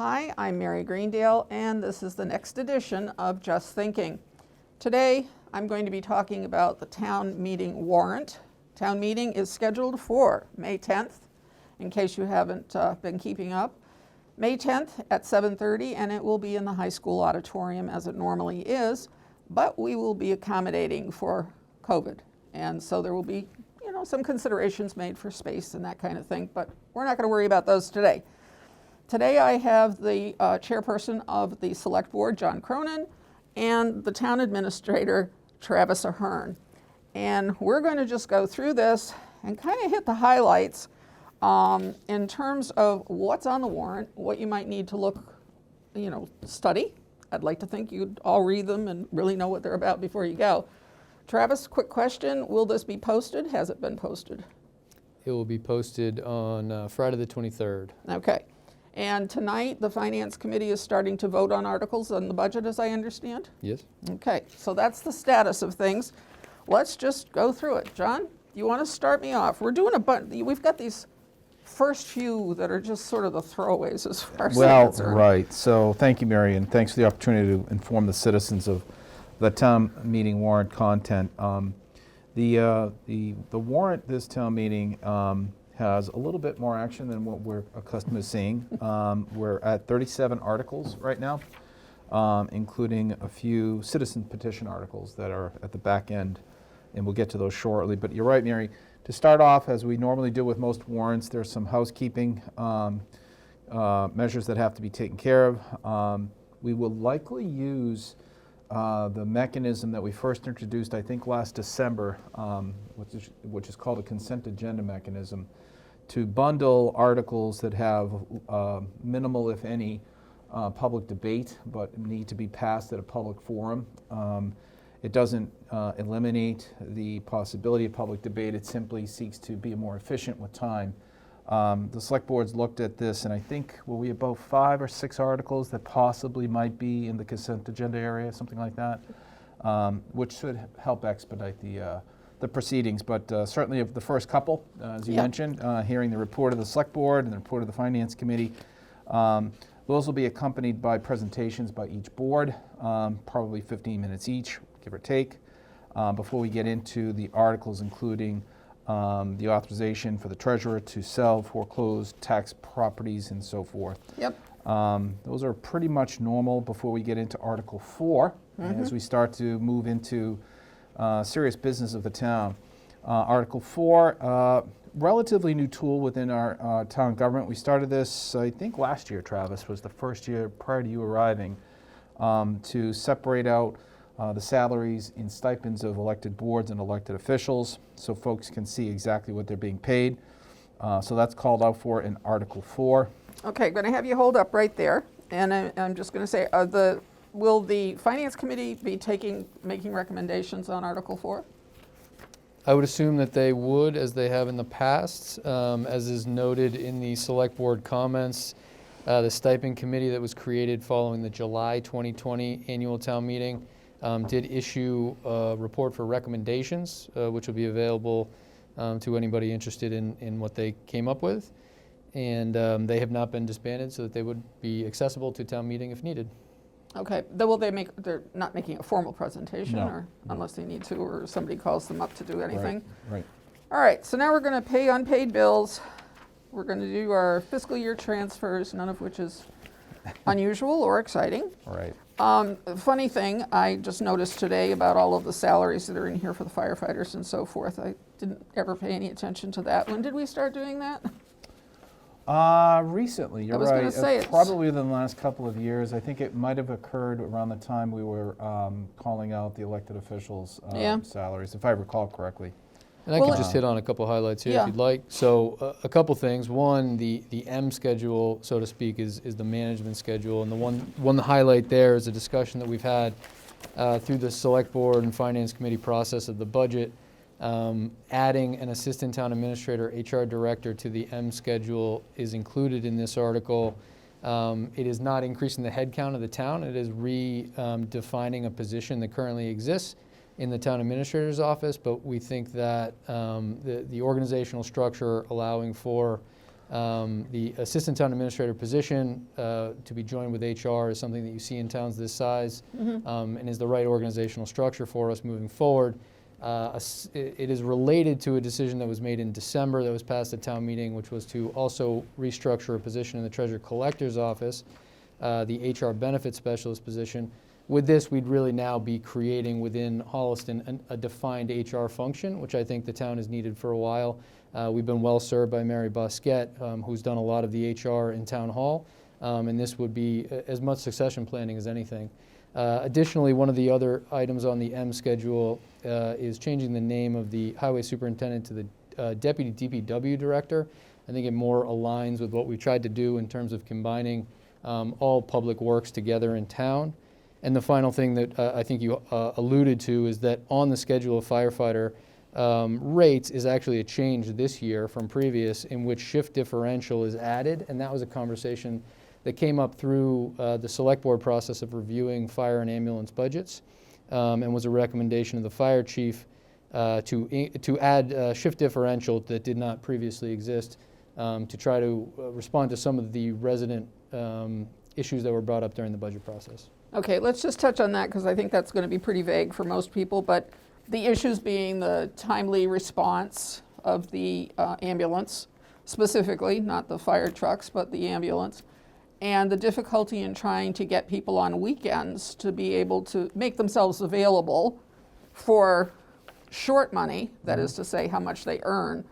Hi, I'm Mary Greendale, and this is the next edition of Just Thinking. Today, I'm going to be talking about the town meeting warrant. Town meeting is scheduled for May 10th, in case you haven't been keeping up. May 10th at 7:30, and it will be in the high school auditorium as it normally is, but we will be accommodating for COVID. And so there will be, some considerations made for space and that kind of thing, but we're not going to worry about those today. Today I have the chairperson of the select board, John Cronin, and the town administrator, Travis Ahern. And we're going to just go through this and kind of hit the highlights in terms of what's on the warrant, what you might need to look, study. I'd like to think you'd all read them and really know what they're about before you go. Travis, quick question. Will this be posted? Has it been posted? It will be posted on Friday the 23rd. Okay. And tonight, the Finance Committee is starting to vote on articles on the budget, as I understand? Yes. Okay, so that's the status of things. Let's just go through it. John, you want to start me off? We're doing we've got these first few that are just sort of the throwaways as far as I'm concerned. Right. So thank you, Mary, and thanks for the opportunity to inform the citizens of the town meeting warrant content. The warrant this town meeting has a little bit more action than what we're accustomed to seeing. We're at 37 articles right now, including a few citizen petition articles that are at the back end, and we'll get to those shortly. But you're right, Mary. To start off, as we normally do with most warrants, there's some housekeeping measures that have to be taken care of. We will likely use the mechanism that we first introduced, I think, last December, which is called a consent agenda mechanism, to bundle articles that have minimal, if any, public debate, but need to be passed at a public forum. It doesn't eliminate the possibility of public debate. It simply seeks to be more efficient with time. The select board's looked at this, and I think, we have about 5 or 6 articles that possibly might be in the consent agenda area, something like that, which should help expedite the proceedings. But certainly of the first couple, as you mentioned, hearing the report of the select board and the report of the finance committee, those will be accompanied by presentations by each board, probably 15 minutes each, give or take, before we get into the articles, including the authorization for the treasurer to sell foreclosed tax properties and so forth. Yep. Those are pretty much normal before we get into Article 4, as we start to move into serious business of the town. Article 4, relatively new tool within our town government. We started this, I think last year, Travis, was the first year prior to you arriving, to separate out the salaries and stipends of elected boards and elected officials so folks can see exactly what they're being paid. So that's called out for in Article 4. Okay, I'm going to have you hold up right there. And I'm just going to say, will the Finance Committee be making recommendations on Article 4? I would assume that they would, as they have in the past. As is noted in the select board comments, the stipend committee that was created following the July 2020 annual town meeting did issue a report for recommendations, which will be available to anybody interested in what they came up with. And they have not been disbanded, so that they would be accessible to town meeting if needed. Okay. They're not making a formal presentation, or unless they need to, or somebody calls them up to do anything? Right. All right. So now we're going to pay unpaid bills. We're going to do our fiscal year transfers, none of which is unusual or exciting. Right. Funny thing, I just noticed today about all of the salaries that are in here for the firefighters and so forth. I didn't ever pay any attention to that. When did we start doing that? Recently, you're right. I was going to say probably within the last couple of years. I think it might have occurred around the time we were calling out the elected officials' salaries, if I recall correctly. And I can just hit on a couple highlights here if you'd like. So a couple things. One, the M schedule, so to speak, is the management schedule. And the one highlight there is a discussion that we've had through the select board and finance committee process of the budget. Adding an assistant town administrator, HR director to the M schedule is included in this article. It is not increasing the headcount of the town. It is redefining a position that currently exists in the town administrator's office, but we think that the organizational structure allowing for The assistant town administrator position to be joined with HR is something that you see in towns this size, and is the right organizational structure for us moving forward. It is related to a decision that was made in December that was passed at town meeting, which was to also restructure a position in the treasurer collector's office, the HR benefit specialist position. With this, we'd really now be creating within Holliston a defined HR function, which I think the town has needed for a while. We've been well served by Mary Bosquet, who's done a lot of the HR in town hall, and this would be as much succession planning as anything. Additionally, one of the other items on the M schedule is changing the name of the highway superintendent to the deputy DPW director. I think it more aligns with what we tried to do in terms of combining all public works together in town. And the final thing that I think you alluded to is that on the schedule of firefighter rates is actually a change this year from previous, in which shift differential is added, and that was a conversation that came up through the select board process of reviewing fire and ambulance budgets, and was a recommendation of the fire chief to add shift differential that did not previously exist, to try to respond to some of the resident issues that were brought up during the budget process. Okay, let's just touch on that because I think that's going to be pretty vague for most people, but the issues being the timely response of the ambulance, specifically, not the fire trucks, but the ambulance, and the difficulty in trying to get people on weekends to be able to make themselves available for short money, that is to say how much they earn.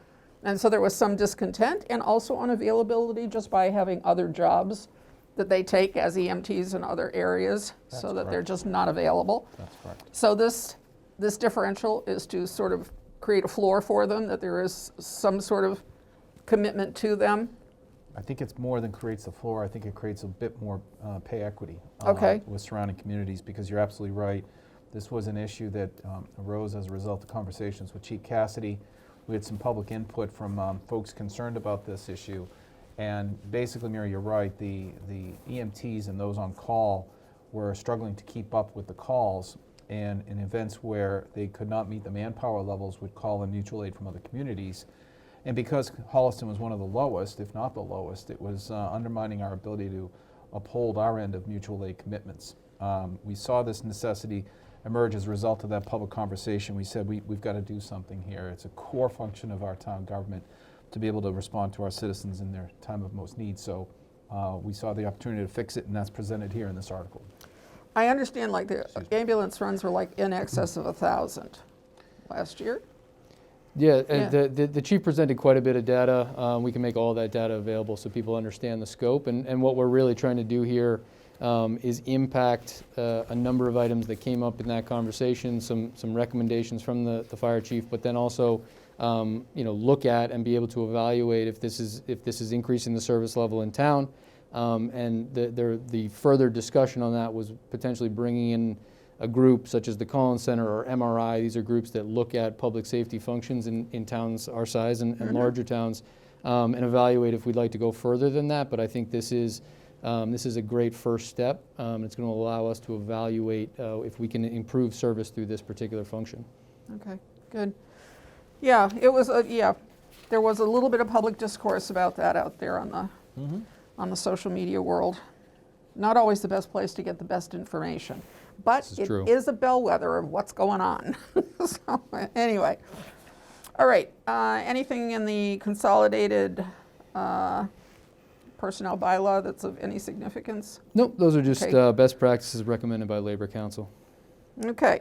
And so there was some discontent and also unavailability just by having other jobs that they take as EMTs in other areas, so that they're just not available. That's correct. So this differential is to sort of create a floor for them, that there is some sort of commitment to them. I think it's more than creates the floor. I think it creates a bit more pay equity with surrounding communities, because you're absolutely right. This was an issue that arose as a result of conversations with Chief Cassidy. We had some public input from folks concerned about this issue. And basically, Mary, you're right, the EMTs and those on call were struggling to keep up with the calls, and in events where they could not meet the manpower levels would call in mutual aid from other communities. And because Holliston was one of the lowest, if not the lowest, it was undermining our ability to uphold our end of mutual aid commitments. We saw this necessity emerge as a result of that public conversation. We said we've got to do something here. It's a core function of our town government to be able to respond to our citizens in their time of most need. So we saw the opportunity to fix it, and that's presented here in this article. I understand like the ambulance runs were like in excess of 1,000 last year. Yeah, the chief presented quite a bit of data. We can make all that data available so people understand the scope. And what we're really trying to do here is impact a number of items that came up in that conversation, some recommendations from the fire chief, but then also look at and be able to evaluate if this is increasing the service level in town. And the further discussion on that was potentially bringing in a group such as the Collins Center or MRI. These are groups that look at public safety functions in towns our size and larger towns, and evaluate if we'd like to go further than that. But I think this is a great first step. It's going to allow us to evaluate if we can improve service through this particular function. Okay, good. Yeah, it was there was a little bit of public discourse about that out there on the social media world. Not always the best place to get the best information, but it is a bellwether of what's going on. So anyway, all right. Anything in the consolidated personnel bylaw that's of any significance? Nope, those are just best practices recommended by Labor Council. Okay.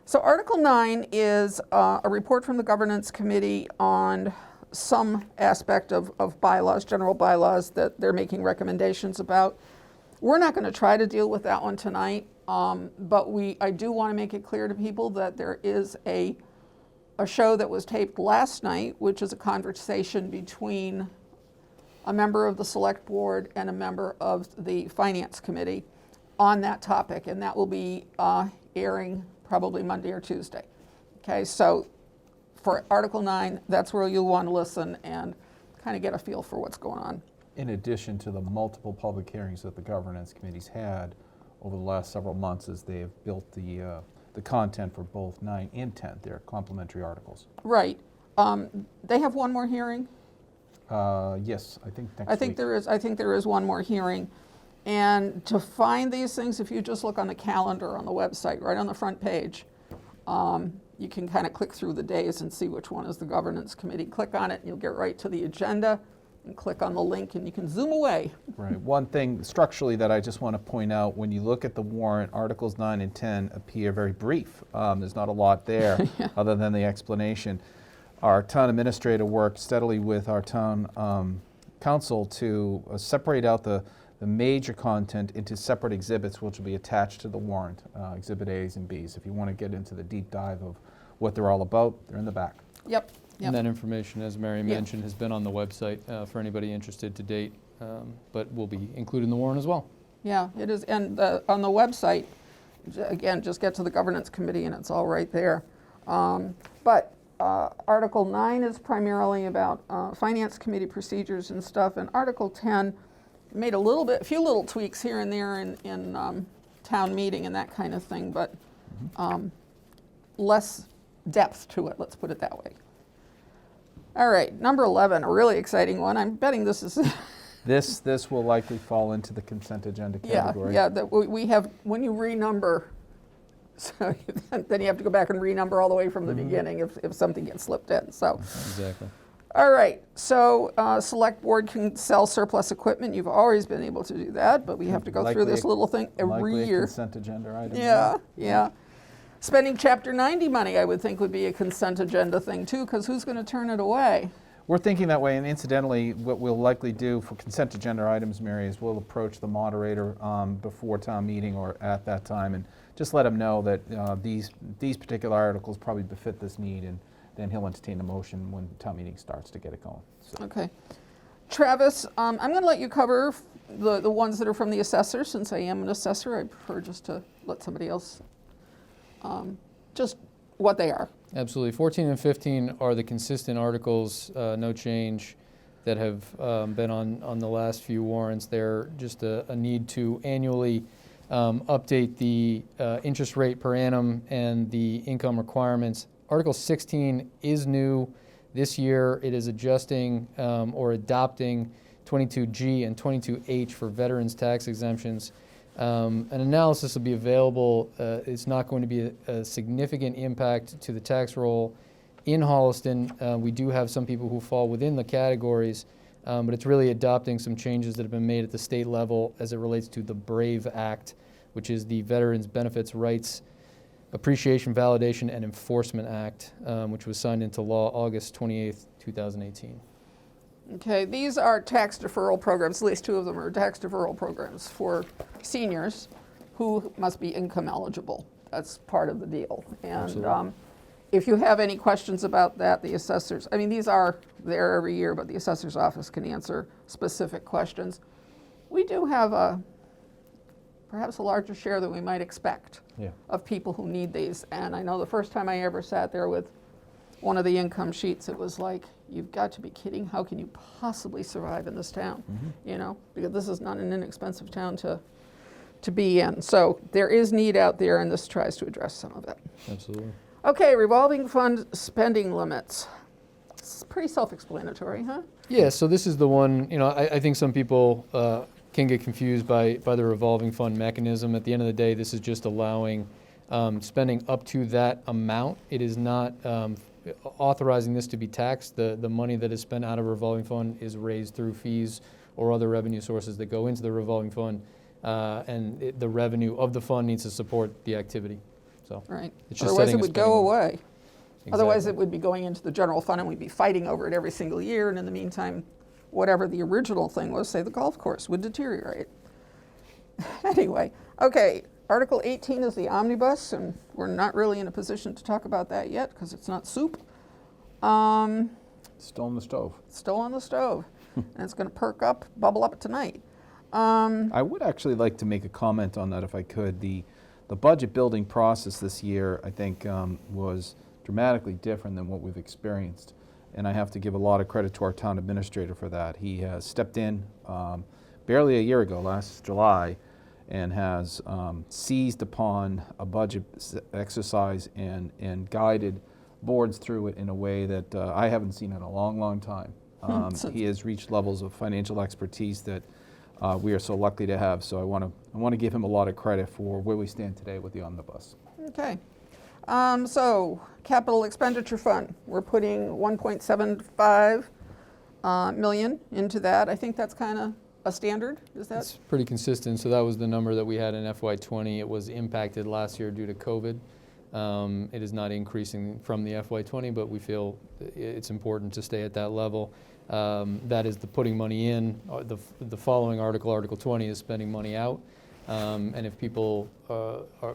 So Article 9 is a report from the Governance Committee on some aspect of bylaws, general bylaws that they're making recommendations about. We're not going to try to deal with that one tonight, but I do want to make it clear to people that there is a show that was taped last night, which is a conversation between a member of the Select Board and a member of the Finance Committee on that topic, and that will be airing probably Monday or Tuesday. Okay, so for Article 9, that's where you'll want to listen and kind of get a feel for what's going on. In addition to the multiple public hearings that the governance committees had over the last several months, as they have built the content for both 9 and 10, they're complementary articles. Right. They have one more hearing? Yes, I think next I think week. there is one more hearing. And to find these things, if you just look on the calendar on the website, right on the front page, you can kind of click through the days and see which one is the governance committee. Click on it, and you'll get right to the agenda, and click on the link, and you can zoom away. Right. One thing structurally that I just want to point out, when you look at the warrant, Articles 9 and 10 appear very brief. There's not a lot there other than the explanation. Our town administrator worked steadily with our town council to separate out the major content into separate exhibits, which will be attached to the warrant, Exhibit A's and B's. If you want to get into the deep dive of what they're all about, they're in the back. Yep. And that information, as Mary mentioned, has been on the website for anybody interested to date, but will be included in the warrant as well. Yeah, it is. And on the website, again, just get to the governance committee and it's all right there. But Article 9 is primarily about finance committee procedures and stuff, and Article 10 made a few little tweaks here and there in town meeting and that kind of thing, but less depth to it, let's put it that way. All right, number 11, a really exciting one. I'm betting this is This will likely fall into the consent agenda category. Yeah, that we have, when you renumber, so then you have to go back and renumber all the way from the beginning if something gets slipped in, so. Exactly. All right, so select board can sell surplus equipment. You've always been able to do that, but we have to go through this little thing every Likely year. a consent agenda item. Yeah. Spending Chapter 90 money, I would think, would be a consent agenda thing too, because who's going to turn it away? We're thinking that way, and incidentally, what we'll likely do for consent agenda items, Mary, is we'll approach the moderator before town meeting or at that time, and just let him know that these particular articles probably befit this need, and then he'll entertain a motion when town meeting starts to get it going. So. Okay. Travis, I'm going to let you cover the ones that are from the assessor, since I am an assessor. I prefer just to let somebody else, just what they are. Absolutely. 14 and 15 are the consistent articles, no change, that have been on the last few warrants. They're just a need to annually update the interest rate per annum and the income requirements. Article 16 is new. This year it is adjusting or adopting 22G and 22H for veterans tax exemptions. An analysis will be available. It's not going to be a significant impact to the tax roll in Holliston. We do have some people who fall within the categories, but it's really adopting some changes that have been made at the state level as it relates to the BRAVE Act, which is the Veterans Benefits Rights Appreciation, Validation, and Enforcement Act, which was signed into law August 28th, 2018. Okay, these are tax deferral programs, at least two of them are tax deferral programs for seniors who must be income eligible. That's part of the deal. And if you have any questions about that, the assessors, I mean, these are there every year, but the assessor's office can answer specific questions. We do have perhaps a larger share than we might expect of people who need these. And I know the first time I ever sat there with one of the income sheets, it was like, you've got to be kidding. How can you possibly survive in this town? You know, because this is not an inexpensive town to be in. So there is need out there, and this tries to address some of it. Absolutely. Okay, revolving fund spending limits. It's pretty self-explanatory, huh? Yeah, so this is the one, you know, I think some people can get confused by the revolving fund mechanism. At the end of the day, this is just allowing spending up to that amount. It is not authorizing this to be taxed. The money that is spent out of a revolving fund is raised through fees or other revenue sources that go into the revolving fund, and the revenue of the fund needs to support the activity. So right. It's just Otherwise, setting it a would go spending limit. away. Otherwise, Exactly. it would be going into the general fund, and we'd be fighting over it every single year. And in the meantime, whatever the original thing was, say the golf course, would deteriorate. Anyway, okay. Article 18 is the omnibus, and we're not really in a position to talk about that yet because it's not soup. Still on the stove. Still on the stove, and it's going to bubble up tonight. I would actually like to make a comment on that if I could. The budget building process this year, I think, was dramatically different than what we've experienced. And I have to give a lot of credit to our town administrator for that. He has stepped in barely a year ago, last July, and has seized upon a budget exercise and guided boards through it in a way that I haven't seen in a long, long time. He has reached levels of financial expertise that we are so lucky to have. So I want to give him a lot of credit for where we stand today with the omnibus. Okay. So capital expenditure fund, we're putting 1.75 million into that. I think that's kind of a standard, is that? It's pretty consistent. So that was the number that we had in FY20. It was impacted last year due to COVID. It is not increasing from the FY20, but we feel it's important to stay at that level. That is the putting money in. The following article, Article 20, is spending money out. And if people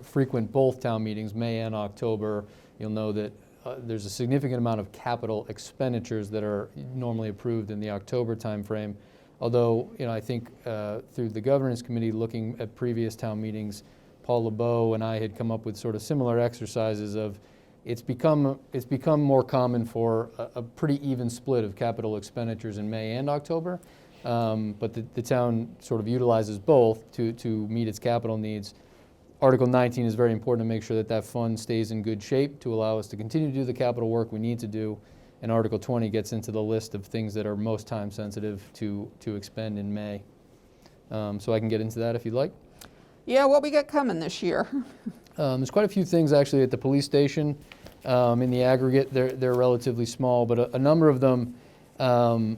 frequent both town meetings, May and October, you'll know that there's a significant amount of capital expenditures that are normally approved in the October timeframe. Although, I think through the governance committee, looking at previous town meetings, Paul LeBeau and I had come up with sort of similar exercises of it's become more common for a pretty even split of capital expenditures in May and October. But the town sort of utilizes both to meet its capital needs. Article 19 is very important to make sure that that fund stays in good shape to allow us to continue to do the capital work we need to do. And Article 20 gets into the list of things that are most time sensitive to expend in May. So I can get into that if you'd like. Yeah, what we got coming this year? There's quite a few things actually at the police station. In the aggregate, they're relatively small, but a number of them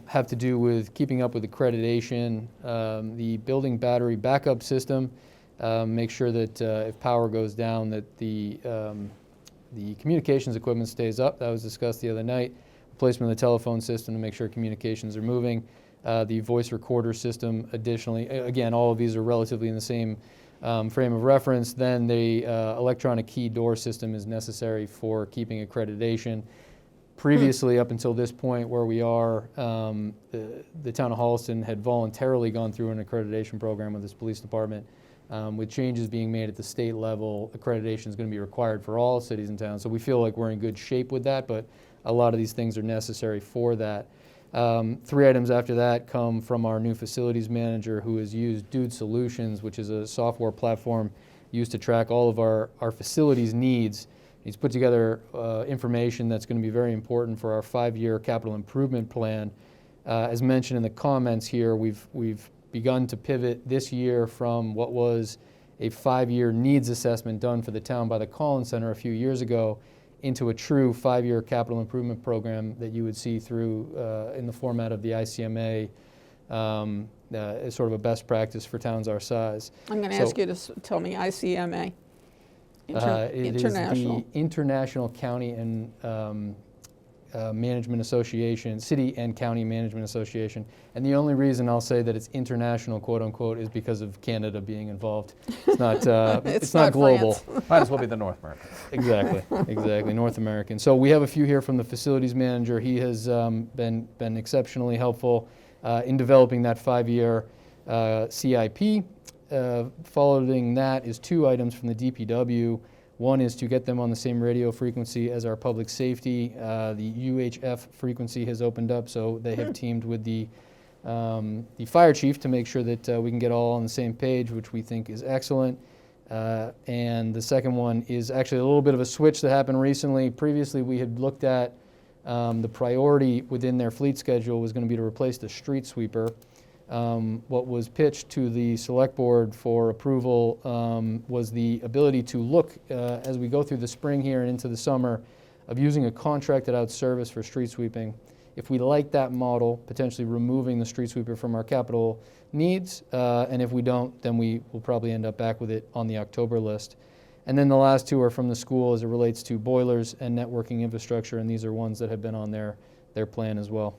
have to do with keeping up with accreditation, the building battery backup system, make sure that if power goes down that the communications equipment stays up. That was discussed the other night. Replacement of the telephone system to make sure communications are moving. The voice recorder system additionally. Again, all of these are relatively in the same frame of reference. Then the electronic key door system is necessary for keeping accreditation. Previously, up until this point where we are, the town of Holliston had voluntarily gone through an accreditation program with its police department. With changes being made at the state level, accreditation is going to be required for all cities and towns. So we feel like we're in good shape with that, but a lot of these things are necessary for that. 3 items after that come from our new facilities manager who has used Dude Solutions, which is a software platform used to track all of our facilities needs. He's put together information that's going to be very important for our 5-year capital improvement plan. As mentioned in the comments here, we've begun to pivot this year from what was a 5-year needs assessment done for the town by the Collins Center a few years ago into a true 5-year capital improvement program that you would see through in the format of the ICMA as sort of a best practice for towns our size. I'm going to ask you to tell me ICMA. It International. is the International County and Management Association, City and County Management Association. And the only reason I'll say that it's international, quote unquote, is because of Canada being involved. It's not, it's not global. Might as well be the North American. Exactly, North American. So we have a few here from the facilities manager. He has been exceptionally helpful in developing that 5-year CIP. Following that is 2 items from the DPW. One is to get them on the same radio frequency as our public safety. The UHF frequency has opened up, so they have teamed with the fire chief to make sure that we can get all on the same page, which we think is excellent. And the second one is actually a little bit of a switch that happened recently. Previously, we had looked at the priority within their fleet schedule was going to be to replace the street sweeper. What was pitched to the select board for approval was the ability to look as we go through the spring here and into the summer of using a contracted out service for street sweeping. If we like that model, potentially removing the street sweeper from our capital needs, and if we don't, then we will probably end up back with it on the October list. And then the last 2 are from the school as it relates to boilers and networking infrastructure, and these are ones that have been on their plan as well.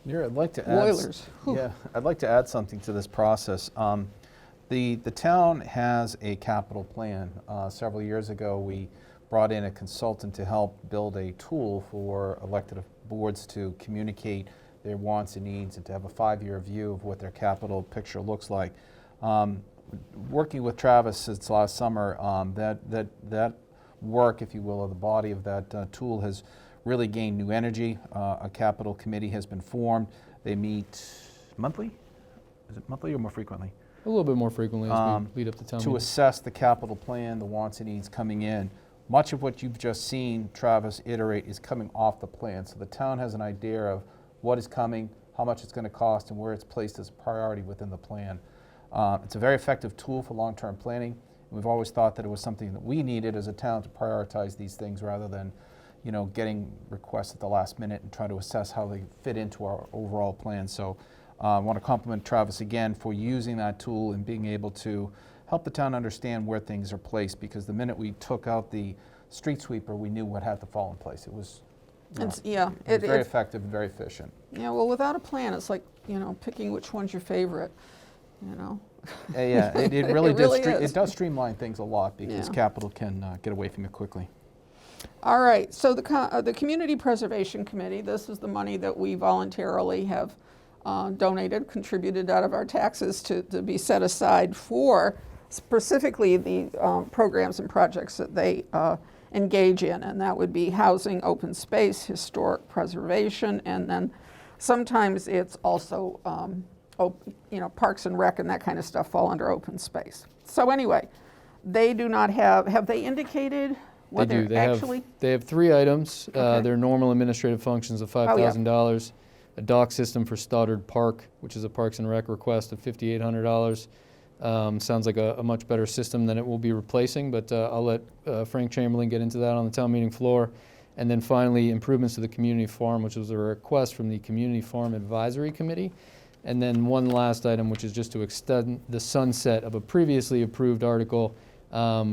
Yeah, I'd like to add. Boilers. Yeah, I'd like to add something to this process. The town has a capital plan. Several years ago, we brought in a consultant to help build a tool for elected boards to communicate their wants and needs and to have a 5-year view of what their capital picture looks like. Working with Travis since last summer, that work, if you will, or the body of that tool has really gained new energy. A capital committee has been formed. They meet monthly? Is it monthly or more frequently? A little bit more frequently as we lead up to town to meeting. assess the capital plan, the wants and needs coming in, much of what you've just seen Travis iterate is coming off the plan. So the town has an idea of what is coming, how much it's going to cost, and where it's placed as a priority within the plan. It's a very effective tool for long-term planning. We've always thought that it was something that we needed as a town to prioritize these things rather than, getting requests at the last minute and try to assess how they fit into our overall plan. So I want to compliment Travis again for using that tool and being able to help the town understand where things are placed, because the minute we took out the street sweeper, we knew what had to fall in place. It was, It's very effective and very efficient. Yeah, well, without a plan, it's like, picking which one's your favorite, Yeah, it really, is. It does streamline things a lot because Yeah. capital can get away from you quickly. All right, so the Community Preservation Committee, this is the money that we voluntarily have donated, contributed out of our taxes to be set aside for specifically the programs and projects that they engage in, and that would be housing, open space, historic preservation, and then sometimes it's also parks and rec and that kind of stuff fall under open space. So anyway, they do not have they indicated what They do. they're actually? They have 3 items. Okay. Their normal administrative functions of $5,000, a dock system for Stoddard Park, which is a Parks and Rec request of $5,800. Sounds like a much better system than it will be replacing, but I'll let Frank Chamberlain get into that on the town meeting floor. And then finally, improvements to the community farm, which was a request from the Community Farm Advisory Committee. And then one last item, which is just to extend the sunset of a previously approved article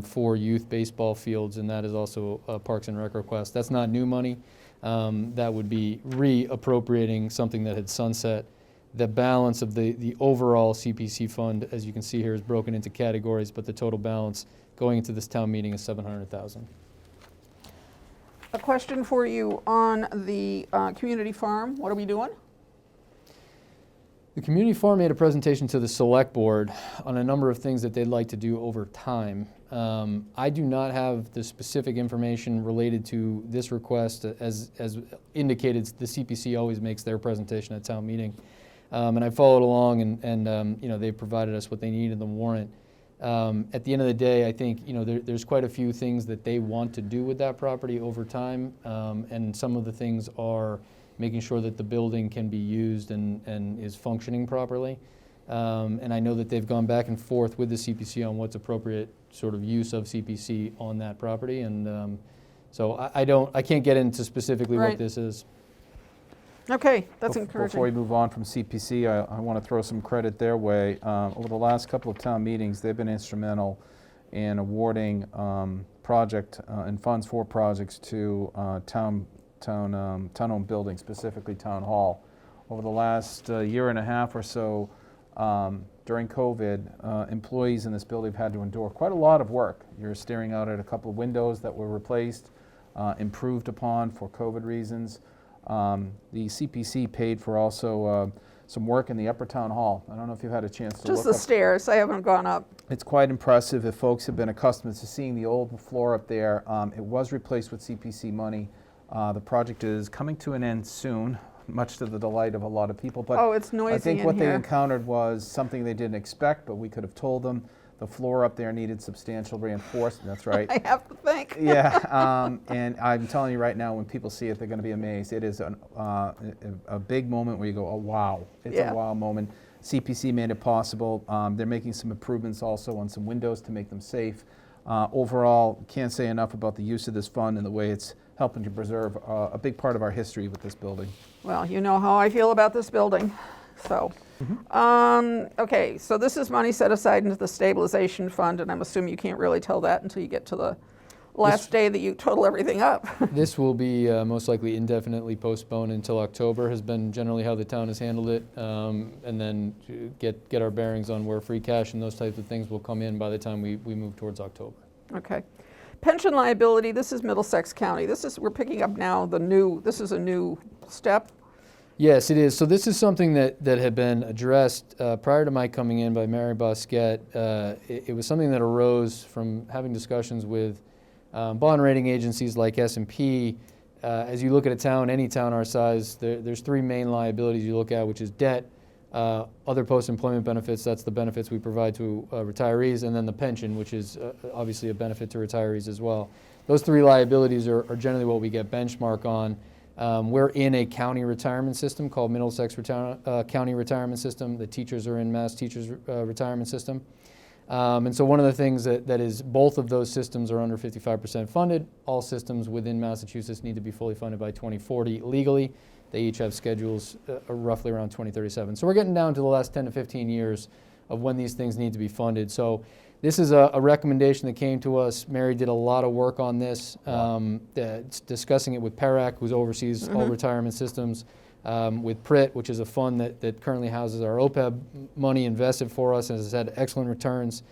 for youth baseball fields, and that is also a Parks and Rec request. That's not new money. That would be reappropriating something that had sunset. The balance of the overall CPC fund, as you can see here, is broken into categories, but the total balance going into this town meeting is $700,000. A question for you on the community farm. What are we doing? The community farm made a presentation to the select board on a number of things that they'd like to do over time. I do not have the specific information related to this request. As indicated, the CPC always makes their presentation at town meeting. And I followed along, and they've provided us what they need in the warrant. At the end of the day, I think there's quite a few things that they want to do with that property over time, and some of the things are making sure that the building can be used and is functioning properly. And I know that they've gone back and forth with the CPC on what's appropriate sort of use of CPC on that property, and so I can't get into specifically Right. what this is. Okay, that's encouraging. Before we move on from CPC, I want to throw some credit their way. Over the last couple of town meetings, they've been instrumental in awarding project and funds for projects to town-owned buildings, specifically Town Hall. Over the last year and a half or so, during COVID, employees in this building have had to endure quite a lot of work. You're staring out at a couple of windows that were replaced, improved upon for COVID reasons. The CPC paid for also some work in the upper town hall. I don't know if you've had a chance to Just look the up. stairs. I haven't gone up. It's quite impressive if folks have been accustomed to seeing the old floor up there. It was replaced with CPC money. The project is coming to an end soon, much to the delight of a lot of people. But Oh, it's noisy I think in what they here. encountered was something they didn't expect, but we could have told them. The floor up there needed substantial reinforcement. That's right. I have to think. Yeah, and I'm telling you right now, when people see it, they're going to be amazed. It is a big moment where you go, oh, wow. It's Yeah. a wow moment. CPC made it possible. They're making some improvements also on some windows to make them safe. Overall, can't say enough about the use of this fund and the way it's helping to preserve a big part of our history with this building. Well, you know how I feel about this building, so. Okay, so this is money set aside into the stabilization fund, and I'm assuming you can't really tell that until you get to the last day that you total everything up. This will be most likely indefinitely postponed until October, has been generally how the town has handled it, and then to get our bearings on where free cash and those types of things will come in by the time we move towards October. Okay. Pension liability, this is Middlesex County. We're picking up now this is a new step. Yes, it is. So this is something that had been addressed prior to my coming in by Mary Bosquet. It was something that arose from having discussions with bond rating agencies like S&P. As you look at a town, any town our size, there's 3 main liabilities you look at, which is debt, other post-employment benefits, that's the benefits we provide to retirees, and then the pension, which is obviously a benefit to retirees as well. those three liabilities are generally what we get benchmark on. We're in a county retirement system called Middlesex County Retirement System. The teachers are in Mass Teachers Retirement System. And so one of the things that is both of those systems are under 55% funded. All systems within Massachusetts need to be fully funded by 2040 legally. They each have schedules roughly around 2037. So we're getting down to the last 10 to 15 years of when these things need to be funded. So this is a recommendation that came to us. Mary did a lot of work on this, discussing it with PERAC, who oversees all retirement systems, with PRIT, which is a fund that currently houses our OPEB money invested for us and has had excellent returns,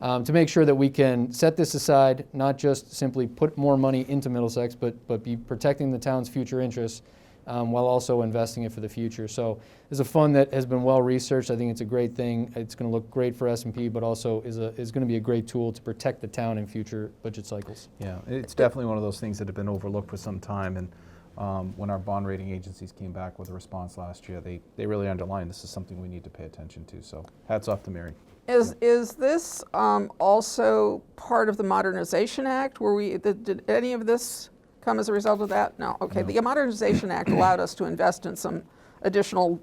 to make sure that we can set this aside, not just simply put more money into Middlesex, but be protecting the town's future interests, while also investing it for the future. So it's a fund that has been well researched. I think it's a great thing. It's going to look great for S&P, but also is going to be a great tool to protect the town in future budget cycles. Yeah, it's definitely one of those things that have been overlooked for some time. And when our bond rating agencies came back with a response last year, they really underlined this is something we need to pay attention to. So hats off to Mary. Is this also part of the Modernization Act? Did any of this come as a result of that? No. Okay. No. The Modernization Act allowed us to invest in some additional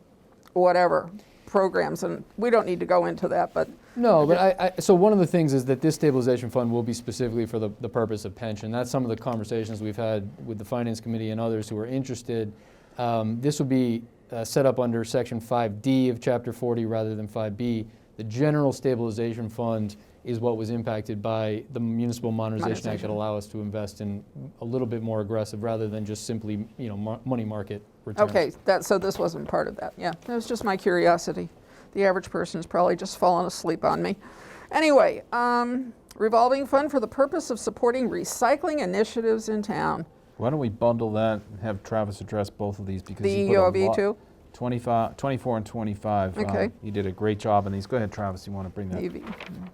whatever programs, and we don't need to go into that, but no, but so one of the things is that this stabilization fund will be specifically for the purpose of pension. That's some of the conversations we've had with the Finance Committee and others who are interested. This will be set up under Section 5D of Chapter 40 rather than 5B. The General Stabilization Fund is what was impacted by the Municipal Modernization Act that allow us to invest in a little bit more aggressive rather than just simply, money market returns. okay, so this wasn't part of that. Yeah, that was just my curiosity. The average person has probably just fallen asleep on me. Anyway, revolving fund for the purpose of supporting recycling initiatives in town. Why don't we bundle that and have Travis address both of these, because The you put a EOV lot, too? 24 and 25. Okay. You did a great job on these. Go ahead, Travis. You want to bring that? EV.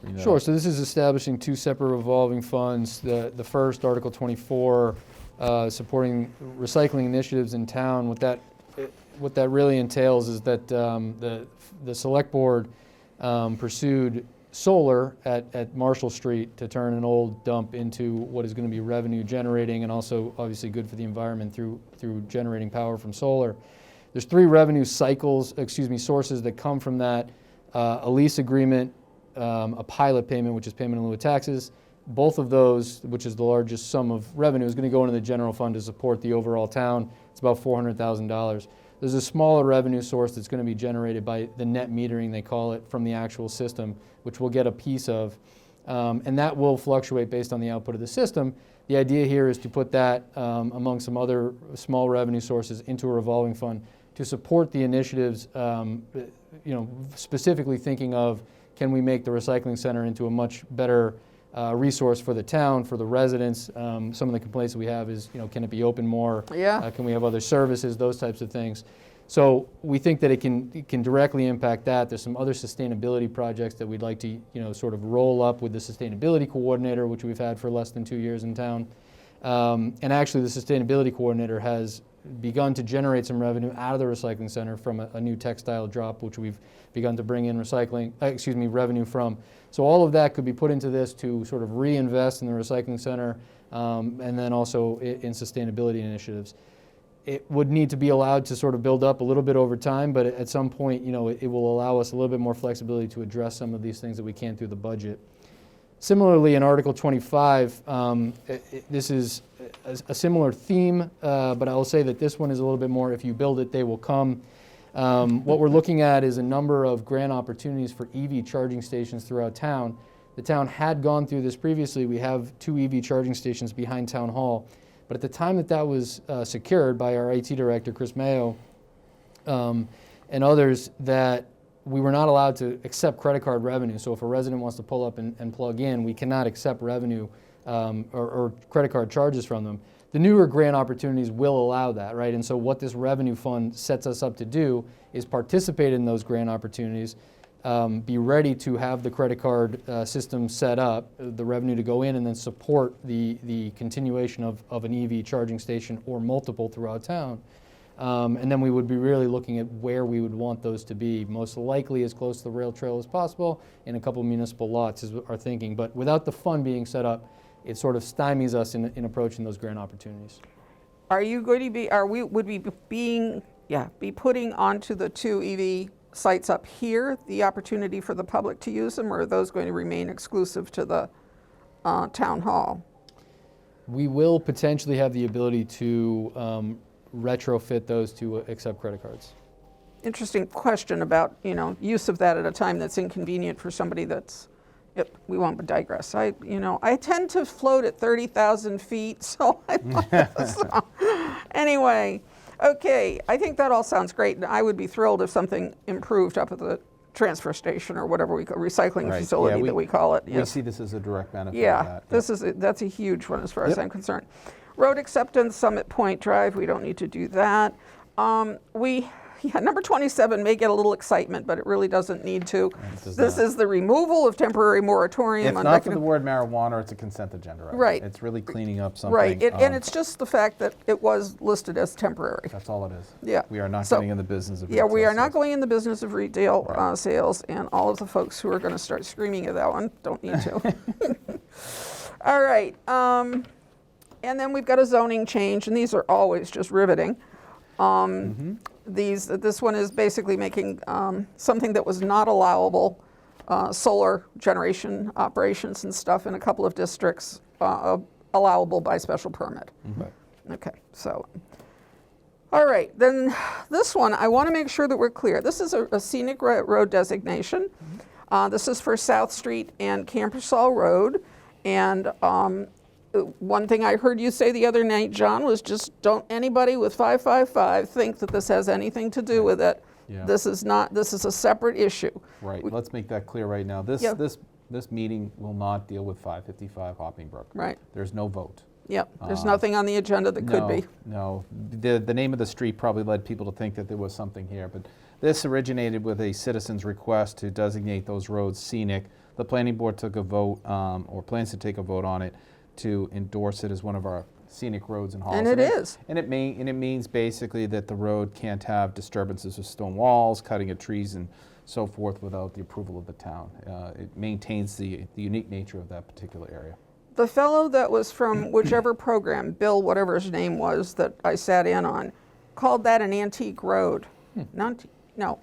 bring that Sure. up? So this is establishing two separate revolving funds. The first, Article 24, supporting recycling initiatives in town. What that really entails is that the select board pursued solar at Marshall Street to turn an old dump into what is going to be revenue generating and also obviously good for the environment through generating power from solar. There's three revenue sources that come from that: a lease agreement, a pilot payment, which is payment in lieu of taxes. Both of those, which is the largest sum of revenue, is going to go into the general fund to support the overall town. It's about $400,000. There's a smaller revenue source that's going to be generated by the net metering, they call it, from the actual system, which we'll get a piece of. And that will fluctuate based on the output of the system. The idea here is to put that among some other small revenue sources into a revolving fund to support the initiatives, specifically thinking of, can we make the recycling center into a much better resource for the town, for the residents? Some of the complaints that we have is, can it be open more? Yeah. Can we have other services, those types of things? So we think that it can directly impact that. There's some other sustainability projects that we'd like to, sort of roll up with the sustainability coordinator, which we've had for less than 2 years in town. And actually the sustainability coordinator has begun to generate some revenue out of the recycling center from a new textile drop, which we've begun to bring in revenue from. So all of that could be put into this to sort of reinvest in the recycling center, and then also in sustainability initiatives. It would need to be allowed to sort of build up a little bit over time, but at some point, it will allow us a little bit more flexibility to address some of these things that we can't through the budget. Similarly, in Article 25, this is a similar theme, but I will say that this one is a little bit more, if you build it, they will come. What we're looking at is a number of grant opportunities for EV charging stations throughout town. The town had gone through this previously. We have 2 EV charging stations behind Town Hall. But at the time that was secured by our IT director, Chris Mayo, and others, that we were not allowed to accept credit card revenue. So if a resident wants to pull up and plug in, we cannot accept revenue or credit card charges from them. The newer grant opportunities will allow that, right? And so what this revenue fund sets us up to do is participate in those grant opportunities, be ready to have the credit card system set up, the revenue to go in, and then support the continuation of an EV charging station or multiple throughout town. And then we would be really looking at where we would want those to be, most likely as close to the rail trail as possible, in a couple municipal lots is our thinking. But without the fund being set up, it sort of stymies us in approaching those grant opportunities. Are you going to be, would we be putting onto the 2 EV sites up here the opportunity for the public to use them, or are those going to remain exclusive to the town hall? We will potentially have the ability to retrofit those to accept credit cards. Interesting question about, use of that at a time that's inconvenient for somebody that's, we won't digress. I tend to float at 30,000 feet, so anyway, okay, I think that all sounds great, and I would be thrilled if something improved up at the transfer station or whatever we call recycling Right. facility that we call it. We Yes. see this as a direct benefit Yeah, of that. that's a huge one as far as Yep. I'm concerned. Road acceptance, Summit Point Drive, we don't need to do that. Number 27 may get a little excitement, but it really doesn't need to. does This not. is the removal of temporary moratorium If on not for the word marijuana, it's a consent agenda item. Right. It's really cleaning up something. Right, and it's just the fact that it was listed as temporary. That's all it is. Yeah. We are not So- getting in the business of Yeah, we retail are not sales. going in the business of retail sales, and all of the folks who are going to start screaming at that one don't need to. All right, and then we've got a zoning change, and these are always just riveting. This one is basically making something that was not allowable, solar generation operations and stuff in a couple of districts, allowable by special permit. Okay, so, all right, then this one, I want to make sure that we're clear. This is a scenic road designation. This is for South Street and Campersall Road. And one thing I heard you say the other night, John, was just don't anybody with 555 think that this has anything to do with it. Yeah. This is a separate issue. Right, let's make that clear right now. This, Yeah. this meeting will not deal with 555 Hopping Brook. Right. There's no vote. Yep, there's nothing on the agenda that could be. No, the name of the street probably led people to think that there was something here, but this originated with a citizen's request to designate those roads scenic. The planning board took a vote, or plans to take a vote on it, to endorse it as one of our scenic roads in Hollis. And it is. And it means basically that the road can't have disturbances of stone walls, cutting of trees and so forth without the approval of the town. It maintains the unique nature of that particular area. The fellow that was from whichever program, Bill, whatever his name was, that I sat in on, called that an antique road. No.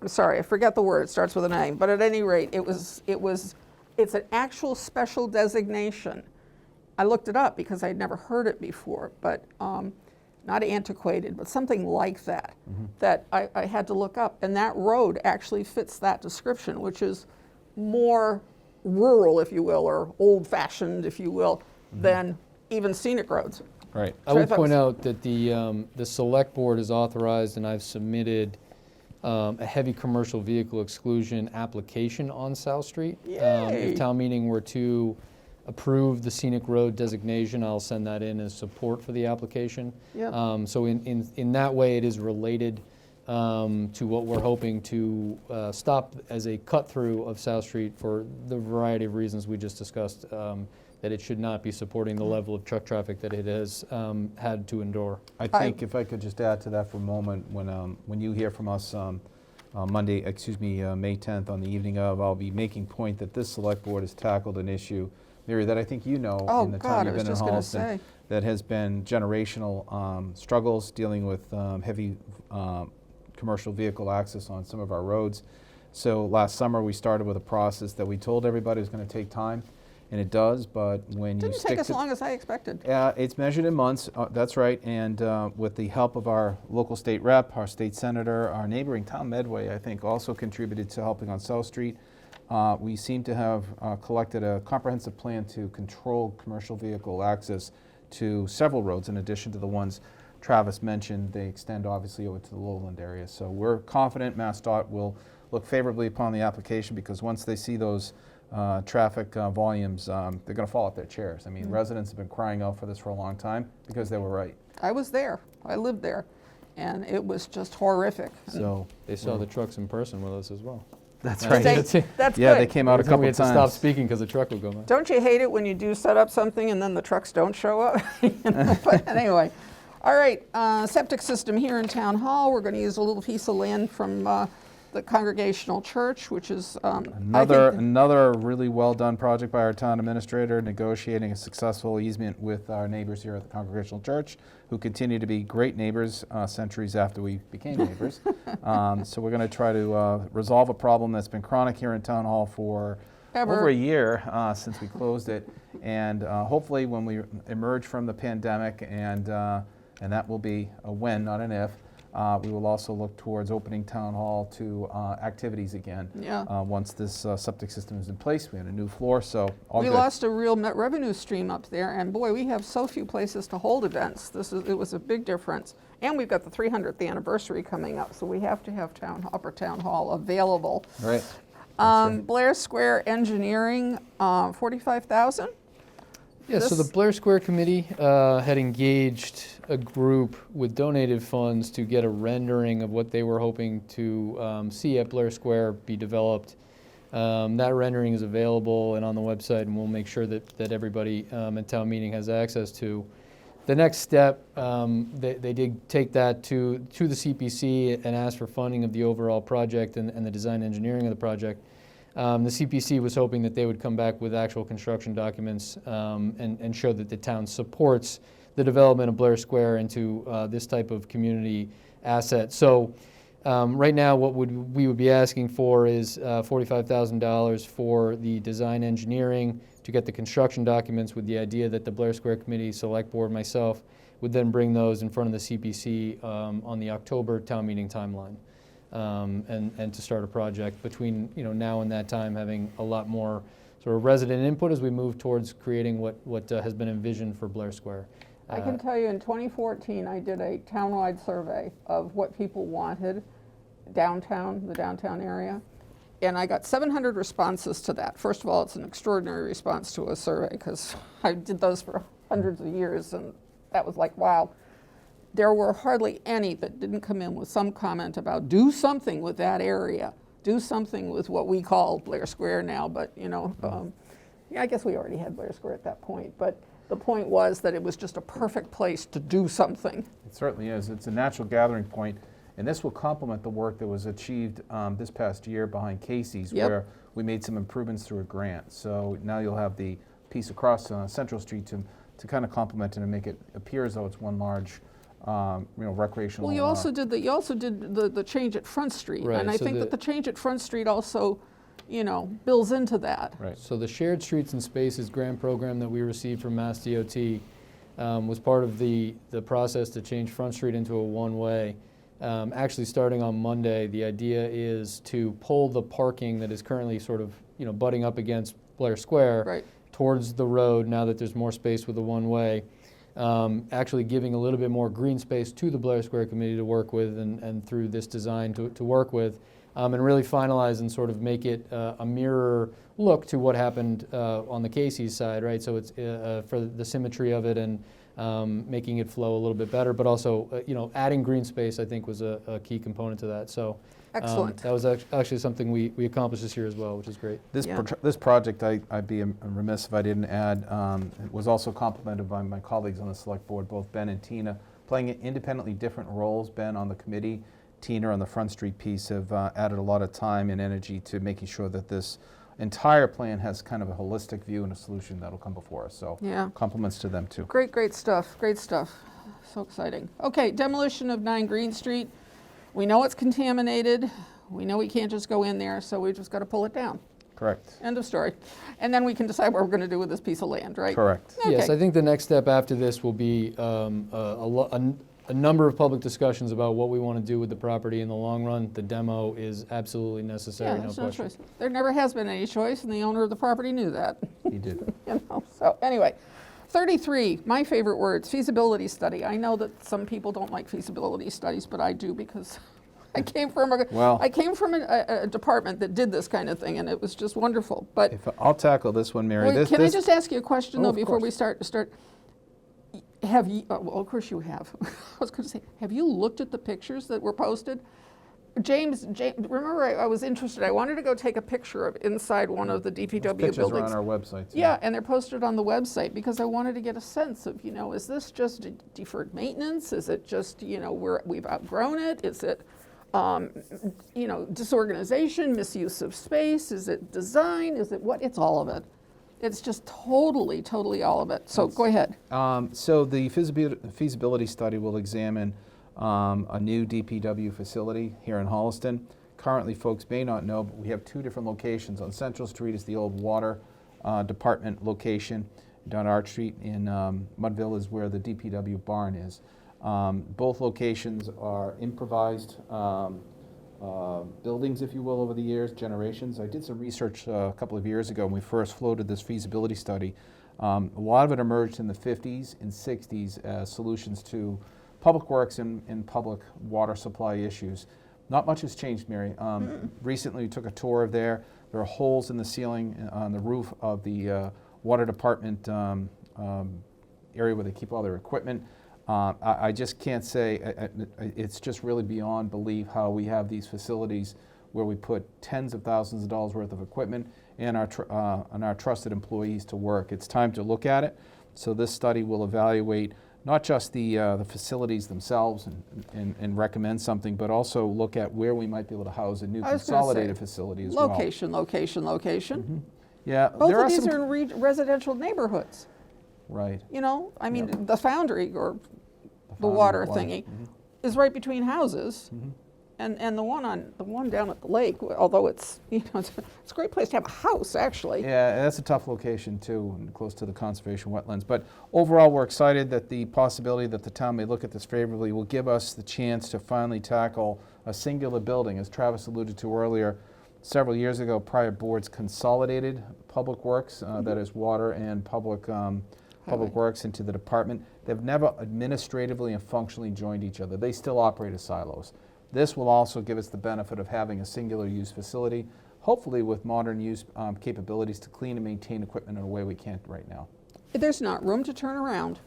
I'm sorry, I forget the word. It starts with an A. But at any rate, it's an actual special designation. I looked it up because I'd never heard it before, but not antiquated, but something like that, that I had to look up. And that road actually fits that description, which is more rural, if you will, or old-fashioned, if you will, than even scenic roads. Right. I would point out that the select board is authorized, and I've submitted a heavy commercial vehicle exclusion application on South Street. Yay. If town meeting were to approve the scenic road designation, I'll send that in as support for the application. Yeah. So in that way, it is related to what we're hoping to stop as a cut-through of South Street for the variety of reasons we just discussed, that it should not be supporting the level of truck traffic that it has had to endure. I think if I could just add to that for a moment, when you hear from us May 10th on the evening of, I'll be making point that this select board has tackled an issue, Mary, that I think you know Oh, in the God, time I you've was been in just gonna Holliston, say. that has been generational struggles dealing with heavy commercial vehicle access on some of our roads. So last summer we started with a process that we told everybody was going to take time, and it does, but when you Didn't stick take as to long as I expected. it's measured in months, that's right, and with the help of our local state rep, our state senator, our neighboring town, Medway, I think, also contributed to helping on South Street. We seem to have collected a comprehensive plan to control commercial vehicle access to several roads in addition to the ones Travis mentioned. They extend obviously over to the lowland area. So we're confident MassDOT will look favorably upon the application, because once they see those traffic volumes, they're going to fall off their chairs. I mean, residents have been crying out for this for a long time because they were right. I was there. I lived there. And it was just horrific. So They saw the trucks in person with us as well. that's That's right. good. Yeah, they came out a couple We had to times. stop speaking because the truck would go by. Don't you hate it when you do set up something and then the trucks don't show up? But anyway, all right, septic system here in Town Hall. We're going to use a little piece of land from the Congregational Church, which is Another really well-done project by our town administrator, negotiating a successful easement with our neighbors here at the Congregational Church, who continue to be great neighbors centuries after we became neighbors. So we're going to try to resolve a problem that's been chronic here in Town Hall for over a year since we closed it. And hopefully when we emerge from the pandemic, and that will be a when, not an if, we will also look towards opening Town Hall to activities again. Yeah. Once this septic system is in place. We had a new floor, so all we good. lost a real net revenue stream up there, and boy, we have so few places to hold events. It was a big difference. And we've got the 300th anniversary coming up, so we have to have Upper Town Hall available. Right. Blair Square Engineering, $45,000. Yeah, so the Blair Square Committee had engaged a group with donated funds to get a rendering of what they were hoping to see at Blair Square be developed. That rendering is available and on the website, and we'll make sure that everybody at town meeting has access to. The next step, they did take that to the CPC and ask for funding of the overall project and the design engineering of the project. The CPC was hoping that they would come back with actual construction documents and show that the town supports the development of Blair Square into this type of community asset. So right now what we would be asking for is $45,000 for the design engineering to get the construction documents, with the idea that the Blair Square Committee, Select Board, myself, would then bring those in front of the CPC on the October town meeting timeline. And to start a project between now and that time, having a lot more sort of resident input as we move towards creating what has been envisioned for Blair Square. I can tell you in 2014 I did a townwide survey of what people wanted downtown, the downtown area, and I got 700 responses to that. First of all, it's an extraordinary response to a survey because I did those for hundreds of years, and that was like, wow. There were hardly any that didn't come in with some comment about do something with that area, do something with what we call Blair Square now, but I guess we already had Blair Square at that point, but the point was that it was just a perfect place to do something. It certainly is. It's a natural gathering point, and this will complement the work that was achieved this past year behind Casey's, where we made some improvements through a grant. So now you'll have the piece across Central Street to kind of complement it and make it appear as though it's one large recreational. Well, you also did the change at Front Street, right, and I think that the change at Front Street also, builds into that. Right. So the Shared Streets and Spaces grant program that we received from Mass DOT was part of the process to change Front Street into a one-way. Actually, starting on Monday, the idea is to pull the parking that is currently sort of butting up against Blair Square towards the road. Now that there's more space with the one-way. Actually giving a little bit more green space to the Blair Square Committee to work with and through this design to work with, and really finalize and sort of make it a mirror look to what happened on the Casey's side, right? So it's for the symmetry of it and making it flow a little bit better, but also adding green space I think was a key component to that. So excellent. That was actually something we accomplished this year as well, which is great. This project, I'd be remiss if I didn't add, it was also complemented by my colleagues on the Select Board, both Ben and Tina, playing independently different roles. Ben on the committee, Tina on the Front Street piece have added a lot of time and energy to making sure that this entire plan has kind of a holistic view and a solution that'll come before us. So compliments to them too. Great stuff, great stuff. So exciting. Okay, demolition of 9 Green Street. We know it's contaminated. We know we can't just go in there, so we just got to pull it down. Correct. End of story. And then we can decide what we're going to do with this piece of land, right? Correct. Okay. Yes, I think the next step after this will be a number of public discussions about what we want to do with the property in the long run. The demo is absolutely necessary, no there's question. no choice. There never has been any choice, and the owner of the property knew that. He did. So anyway, 33, my favorite words, feasibility study. I know that some people don't like feasibility studies, but I do because I came from a department that did this kind of thing, and it was just wonderful. But I'll tackle this one, Mary. I just ask you a question though before we start? Have you? Well, of course you have. I was going to say, have you looked at the pictures that were posted? James, remember I was interested. I wanted to go take a picture of inside one of the DPW Pictures buildings. are on our website. Yeah, and they're posted on the website because I wanted to get a sense of, is this just deferred maintenance? Is it just, we've outgrown it? Is it Disorganization, misuse of space? Is it design? Is it what? It's all of it. It's just totally, totally all of it. So go ahead. So the feasibility study will examine a new DPW facility here in Holliston. Currently, folks may not know, but we have two different locations. On Central Street is the old water department location. Down Arch Street in Mudville is where the DPW barn is. Both locations are improvised buildings, if you will, over the years, generations. I did some research a couple of years ago when we first floated this feasibility study. A lot of it emerged in the 50s and 60s as solutions to public works and public water supply issues. Not much has changed, Mary. Recently, we took a tour of there. There are holes in the ceiling on the roof of the water department area where they keep all their equipment. I just can't say, it's just really beyond belief how we have these facilities where we put tens of thousands of dollars worth of equipment and our trusted employees to work. It's time to look at it. So this study will evaluate not just the facilities themselves and recommend something, but also look at where we might be able to house a new consolidated facility as well. Location. Mm-hmm. Yeah, both of these are in residential neighborhoods. Right. Yep. The foundry or the water thingy is right between houses, and the one down at the lake, although it's it's a great place to have a house actually. Yeah, that's a tough location too, and close to the conservation wetlands. But overall, we're excited that the possibility that the town may look at this favorably will give us the chance to finally tackle a singular building, as Travis alluded to earlier. Several years ago, prior boards consolidated public works, that is water and public works, into the department. They've never administratively and functionally joined each other. They still operate as silos. This will also give us the benefit of having a singular use facility, hopefully with modern use capabilities to clean and maintain equipment in a way we can't right now. There's not room to turn around.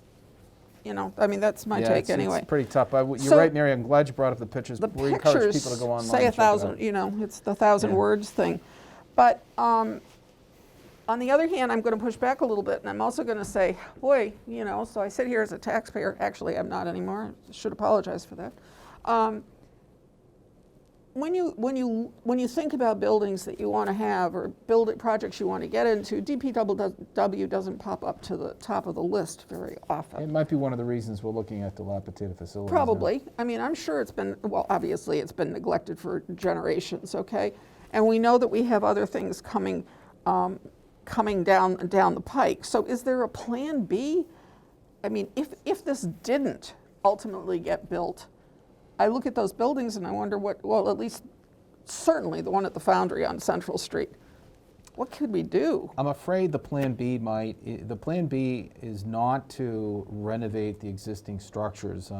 That's my take anyway. It's pretty tough. You're right, Mary. I'm glad you brought up the pictures. We encourage people to go online. Say 1,000. It's the 1,000 words thing. But on the other hand, I'm going to push back a little bit, and I'm also going to say, boy, so I sit here as a taxpayer. Actually, I'm not anymore. I should apologize for that. When you think about buildings that you want to have or projects you want to get into, DPW doesn't pop up to the top of the list very often. It might be one of the reasons we're looking at dilapidated facilities. Probably. I'm sure it's been, obviously it's been neglected for generations, okay? And we know that we have other things coming down the pike. So is there a plan B? If this didn't ultimately get built, I look at those buildings and I wonder at least certainly the one at the Foundry on Central Street. What could we do? I'm afraid the plan B is not to renovate the existing structures.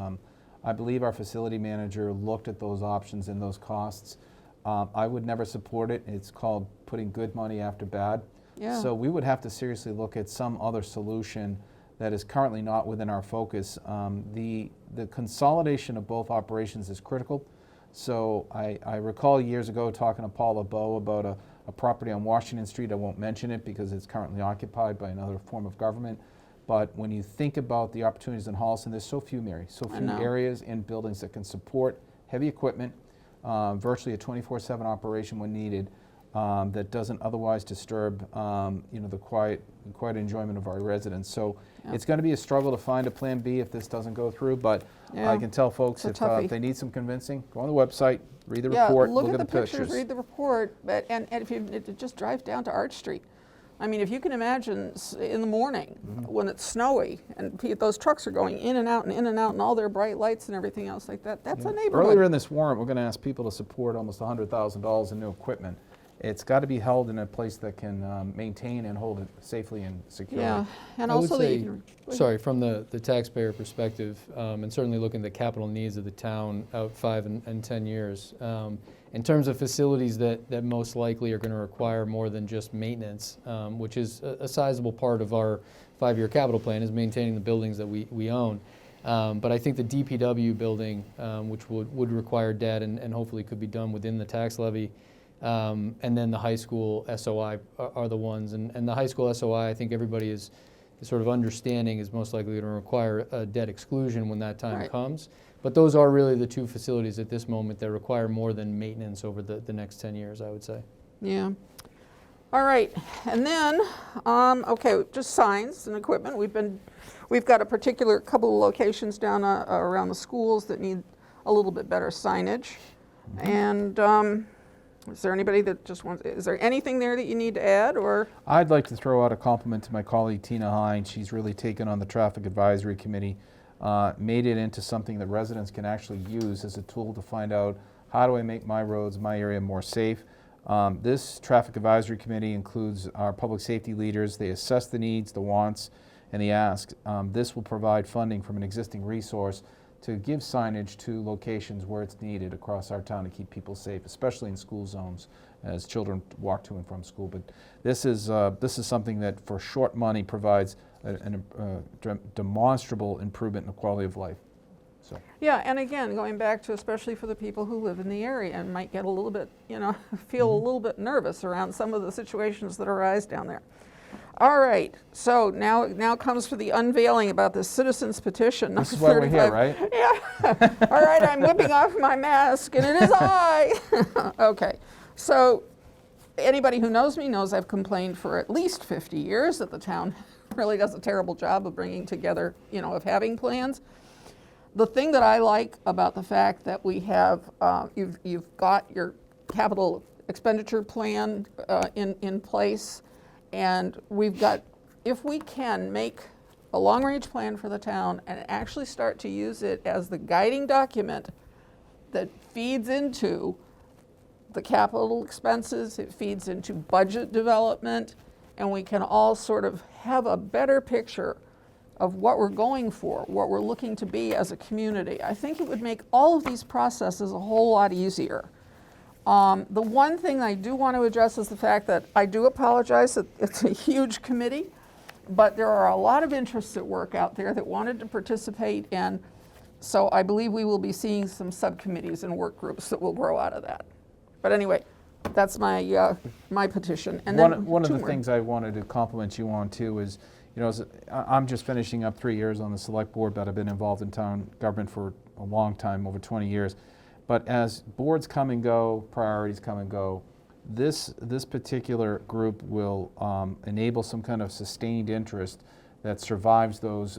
I believe our facility manager looked at those options and those costs. I would never support it. It's called putting good money after bad. Yeah. So we would have to seriously look at some other solution that is currently not within our focus. The consolidation of both operations is critical. So I recall years ago talking to Paul LeBeau about a property on Washington Street. I won't mention it because it's currently occupied by another form of government. But when you think about the opportunities in Holliston, there's so few, Mary, so few areas and buildings that can support heavy equipment, virtually a 24/7 operation when needed, that doesn't otherwise disturb the quiet enjoyment of our residents. So it's going to be a struggle to find a plan B if this doesn't go through, but I can tell folks if they need some convincing, go on the website, read the report, look at the pictures. pictures, read the report, and if you just drive down to Arch Street. If you can imagine in the morning when it's snowy and those trucks are going in and out and all their bright lights and everything else like that, that's a neighborhood. Earlier in this warrant, we're going to ask people to support almost $100,000 in new equipment. It's got to be held in a place that can maintain and hold it safely and securely. Yeah, and I also would say, from the taxpayer perspective, and certainly looking at the capital needs of the town out 5 and 10 years, in terms of facilities that most likely are going to require more than just maintenance, which is a sizable part of our 5-year capital plan, is maintaining the buildings that we own. But I think the DPW building, which would require debt and hopefully could be done within the tax levy, and then the high school SOI are the ones. And the high school SOI, I think everybody is sort of understanding is most likely going to require a debt exclusion when that time Right. comes. But those are really the two facilities at this moment that require more than maintenance over the next 10 years, I would say. Yeah. All right, and then, okay, just signs and equipment. We've got a particular couple of locations down around the schools that need a little bit better signage. And is there anybody that just wants, is there anything there that you need to add, or? I'd like to throw out a compliment to my colleague Tina Hine. She's really taken on the Traffic Advisory Committee, made it into something that residents can actually use as a tool to find out, how do I make my roads, my area more safe? This Traffic Advisory Committee includes our public safety leaders. They assess the needs, the wants, and the asks. This will provide funding from an existing resource to give signage to locations where it's needed across our town to keep people safe, especially in school zones as children walk to and from school. But this is something that for short money provides a demonstrable improvement in the quality of life. So. Yeah, and again, going back to especially for the people who live in the area and might get a little bit, feel a little bit nervous around some of the situations that arise down there. All right, so now comes for the unveiling about the citizens petition. This is why we're here, right? Yeah. All right, I'm whipping off my mask, and it is I. Okay, so anybody who knows me knows I've complained for at least 50 years that the town really does a terrible job of bringing together, of having plans. The thing that I like about the fact that we have, you've got your capital expenditure plan in place, and we've got, if we can make a long-range plan for the town and actually start to use it as the guiding document that feeds into the capital expenses, it feeds into budget development, and we can all sort of have a better picture of what we're going for, what we're looking to be as a community. I think it would make all of these processes a whole lot easier. The one thing I do want to address is the fact that I do apologize that it's a huge committee, but there are a lot of interests at work out there that wanted to participate, and so I believe we will be seeing some subcommittees and work groups that will grow out of that. But anyway, that's my my petition. And then one of the things I wanted to compliment you on too is, I'm just finishing up 3 years on the select board, but I've been involved in town government for a long time, over 20 years. But as boards come and go, priorities come and go, this particular group will enable some kind of sustained interest that survives those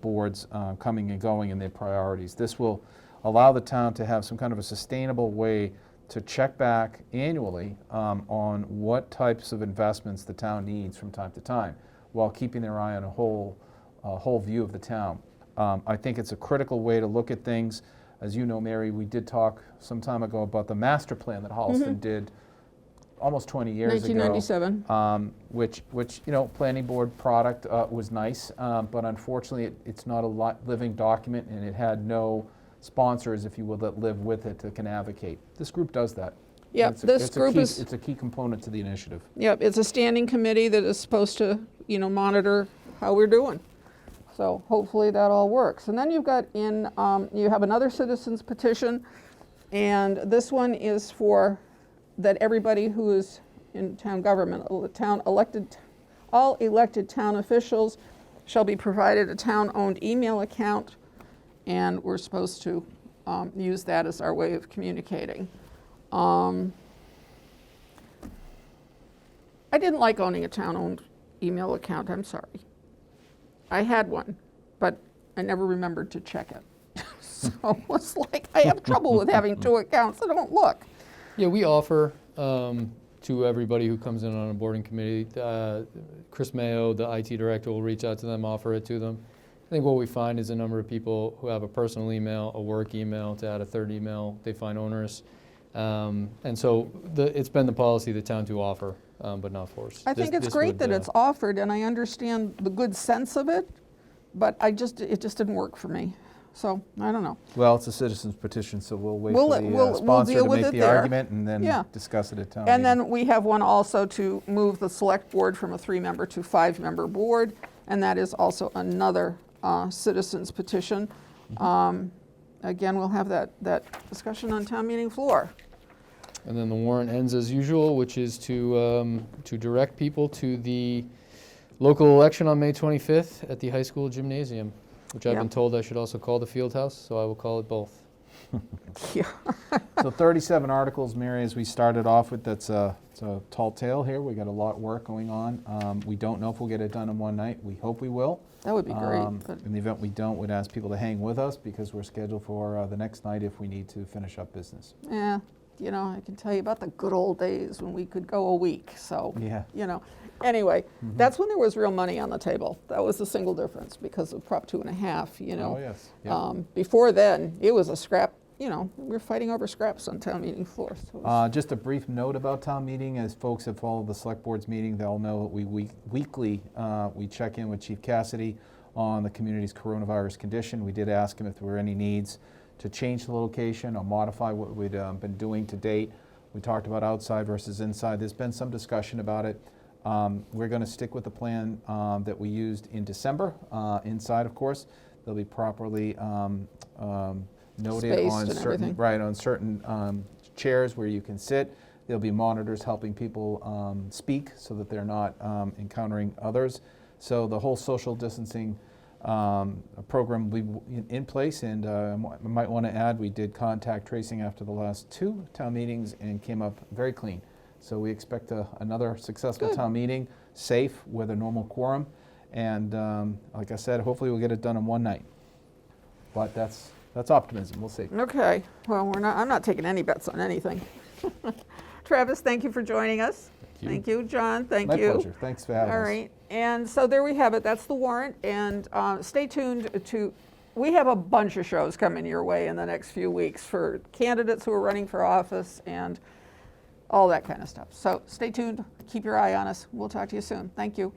boards coming and going in their priorities. This will allow the town to have some kind of a sustainable way to check back annually on what types of investments the town needs from time to time, while keeping their eye on a whole view of the town. I think it's a critical way to look at things. As you know, Mary, we did talk some time ago about the master plan that Holliston did almost 20 years 1997. ago. Which planning board product was nice, but unfortunately it's not a living document, and it had no sponsors, if you will, that live with it that can advocate. This group does that. Yep, it's a key component to the initiative. Yep, it's a standing committee that is supposed to, monitor how we're doing. So hopefully that all works. And then you've got you have another citizens petition, and this one is for that everybody who is in town government, all elected town officials shall be provided a town-owned email account, and we're supposed to use that as our way of communicating. I didn't like owning a town-owned email account, I'm sorry. I had one, but I never remembered to check it. So it's like, I have trouble with having two accounts that don't look. Yeah, we offer to everybody who comes in on a boarding committee. Chris Mayo, the IT director, will reach out to them, offer it to them. I think what we find is a number of people who have a personal email, a work email, to add a third email, they find onerous. And so it's been the policy of the town to offer, but not force. I think it's great that it's offered, and I understand the good sense of it, but it just didn't work for me. So I don't know. Well, it's a citizen's petition, so we'll wait for the sponsor to make the argument and then discuss it at town And meeting. then we have one also to move the select board from a 3-member to 5-member board, and that is also another citizen's petition. Again, we'll have that discussion on town meeting floor. And then the warrant ends as usual, which is to direct people to the Local election on May 25th at the high school gymnasium, which I've Yeah. been told I should also call the field house, so I will call it both. Yeah. So 37 articles, Mary, as we started off with. It's a tall tale here. We got a lot of work going on. We don't know if we'll get it done in one night. We hope we will. That would be great. But In the event we don't, we'd ask people to hang with us because we're scheduled for the next night if we need to finish up business. yeah, I can tell you about the good old days when we could go a week. So, Yeah. Anyway, that's when there was real money on the table. That was the single difference because of Prop 2.5, Oh, yes. Yeah. Before then, it was a scrap, we were fighting over scraps on town meeting floor. So it was- Just a brief note about town meeting. As folks have followed the select board's meeting, they'll know that weekly we check in with Chief Cassidy on the community's coronavirus condition. We did ask him if there were any needs to change the location or modify what we'd been doing to date. We talked about outside versus inside. There's been some discussion about it. We're going to stick with the plan that we used in December. Inside, of course, they'll be properly noted Spaced on and certain everything. on certain chairs where you can sit. There'll be monitors helping people speak so that they're not encountering others. So the whole social distancing program will be in place. And I might want to add, we did contact tracing after the last 2 town meetings and came up very clean. So we expect another successful Good. town meeting, safe with a normal quorum. And like I said, hopefully we'll get it done in one night. But that's optimism. We'll see. Okay, well, I'm not taking any bets on anything. Travis, thank you for joining us. Thank you, John, thank My you. pleasure. Thanks for having us. All right, and so there we have it. That's the warrant, and stay tuned to, we have a bunch of shows coming your way in the next few weeks for candidates who are running for office and all that kind of stuff. So stay tuned, keep your eye on us. We'll talk to you soon. Thank you.